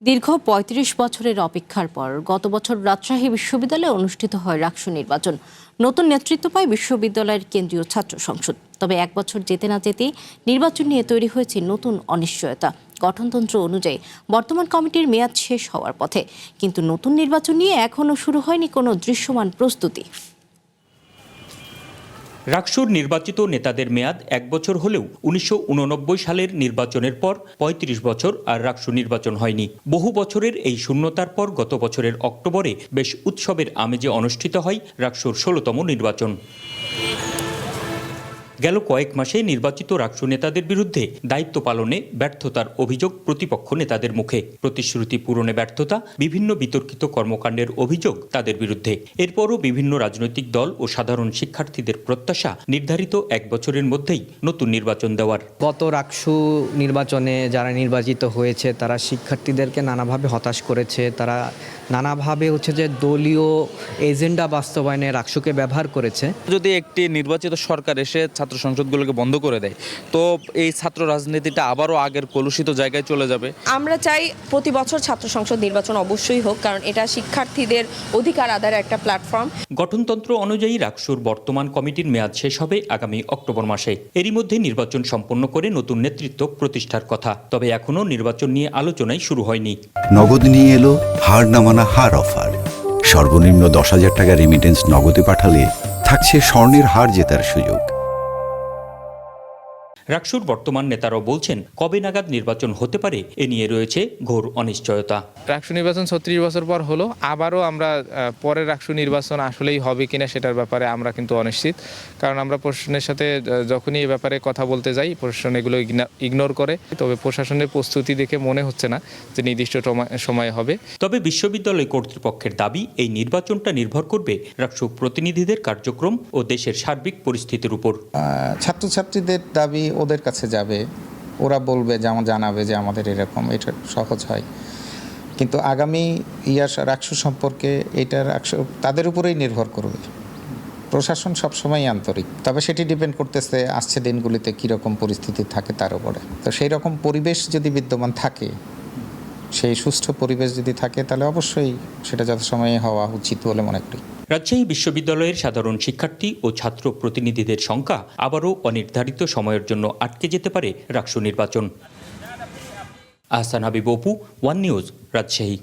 দীর্ঘ ৩৫ বছরের অপেক্ষার পর গত বছর রাজশাহী বিশ্ববিদ্যালয়ে অনুষ্ঠিত হয় রাকসু নির্বাচন। নতুন নেতৃত্ব পায় বিশ্ববিদ্যালয়ের কেন্দ্রীয় ছাত্র সংসদ। তবে এক বছর যেতে না যেতেই নির্বাচন নিয়ে তৈরি হয়েছে নতুন অনিশ্চয়তা। গঠনতন্ত্র অনুযায়ী বর্তমান কমিটির মেয়াদ শেষ হওয়ার পথে, কিন্তু নতুন নির্বাচন নিয়ে এখনও শুরু হয়নি কোনো দৃশ্যমান প্রস্তুতি। রাকসুর নির্বাচিত নেতাদের মেয়াদ 1 বছর হলেও 1989 সালের নির্বাচনের পর 35 বছর আর রাকসু নির্বাচন হয়নি। বহু বছরের এই শূন্যতার পর গত বছরের অক্টোবরে বেশ উৎসবের আমেজে অনুষ্ঠিত হয় রাকসুর 16তম নির্বাচন। গেল কয়েক মাসে নির্বাচিত রাকসু নেতাদের বিরুদ্ধে দায়িত্ব পালনে ব্যর্থতার অভিযোগ প্রতিপক্ষ নেতাদের মুখে। প্রতিশ্রুতি পূরণে ব্যর্থতা, বিভিন্ন বিতর্কিত কর্মকাণ্ডের অভিযোগ তাদের বিরুদ্ধে। এরপরও বিভিন্ন রাজনৈতিক দল ও সাধারণ শিক্ষার্থীদের প্রত্যাশা নির্ধারিত 1 বছরের মধ্যেই নতুন নির্বাচন দেওয়ার। গত রাকসু নির্বাচনে যারা নির্বাচিত হয়েছে তারা শিক্ষার্থীদেরকে নানাভাবে হতাশ করেছে। তারা নানাভাবে যে দলীয় এজেন্ডা বাস্তবায়নে রাকসুকে ব্যবহার করেছে। যদি একটি নির্বাচিত সরকার এসে ছাত্র সংসদগুলোকে বন্ধ করে দেয়, তো এই ছাত্র রাজনীতিটা আবারও আগের কলুষিত জায়গায় চলে যাবে। আমরা চাই প্রতি বছর ছাত্র সংসদ নির্বাচন অবশ্যই হোক, কারণ এটা শিক্ষার্থীদের অধিকার আদায়ের একটা প্ল্যাটফর্ম। গঠনতন্ত্র অনুযায়ী রাকসুর বর্তমান কমিটির মেয়াদ শেষ হবে আগামী অক্টোবর মাসে। এরই মধ্যে নির্বাচন সম্পন্ন করে নতুন নেতৃত্ব প্রতিষ্ঠার কথা। তবে এখনও নির্বাচন নিয়ে আলোচনাই শুরু হয়নি। নগদ নিয়ে এলো হার না মানা হার অফার। সর্বনিম্ন 10,000 টাকা রেমিটেন্স নগদে পাঠালে থাকছে স্বর্ণের হার জেতার সুযোগ। রাকসুর বর্তমান নেতারাও বলছেন, কবে নাগাদ নির্বাচন হতে পারে এ নিয়ে রয়েছে ঘোর অনিশ্চয়তা। রাকসু নির্বাচন 36 বছর পর হলো, আবারও আমরা পরের রাকসু নির্বাচন আসলেই হবে কিনা সেটার ব্যাপারে আমরা কিন্তু অনিশ্চিত। কারণ আমরা প্রশাসনের সাথে যখনই এ ব্যাপারে কথা বলতে যাই, প্রশাসন এগুলো ইগনোর করে। তবে প্রশাসনের প্রস্তুতি দেখে মনে হচ্ছে না যে নির্দিষ্ট সময়ে হবে। তবে বিশ্ববিদ্যালয় কর্তৃপক্ষের দাবি, এই নির্বাচনটা নির্ভর করবে রাকসু প্রতিনিধিদের কার্যক্রম ও দেশের সার্বিক পরিস্থিতির উপর। ছাত্রছাত্রীদের দাবি ওদের কাছে যাবে, ওরা বলবে, যেমন জানাবে যে আমাদের এরকম, এটা সহজ হয়। কিন্তু আগামী রাকসু সম্পর্কে এটা রাকসু তাদের উপরেই নির্ভর করবে। প্রশাসন সবসময় আন্তরিক, তবে সেটি ডিপেন্ড করতেছে আসছে দিনগুলিতে কীরকম পরিস্থিতি থাকে তার উপরে। তো সেই রকম পরিবেশ যদি বিদ্যমান থাকে, সেই সুষ্ঠু পরিবেশ যদি থাকে, তাহলে অবশ্যই সেটা যথাসময়ে হওয়া উচিত বলে মনে করি। রাজশাহী বিশ্ববিদ্যালয়ের সাধারণ শিক্ষার্থী ও ছাত্র প্রতিনিধিদের সংখ্যা আবারও অনির্ধারিত সময়ের জন্য আটকে যেতে পারে রাকসু নির্বাচন। Ahsan Habib Apu, one news, Rajshahi.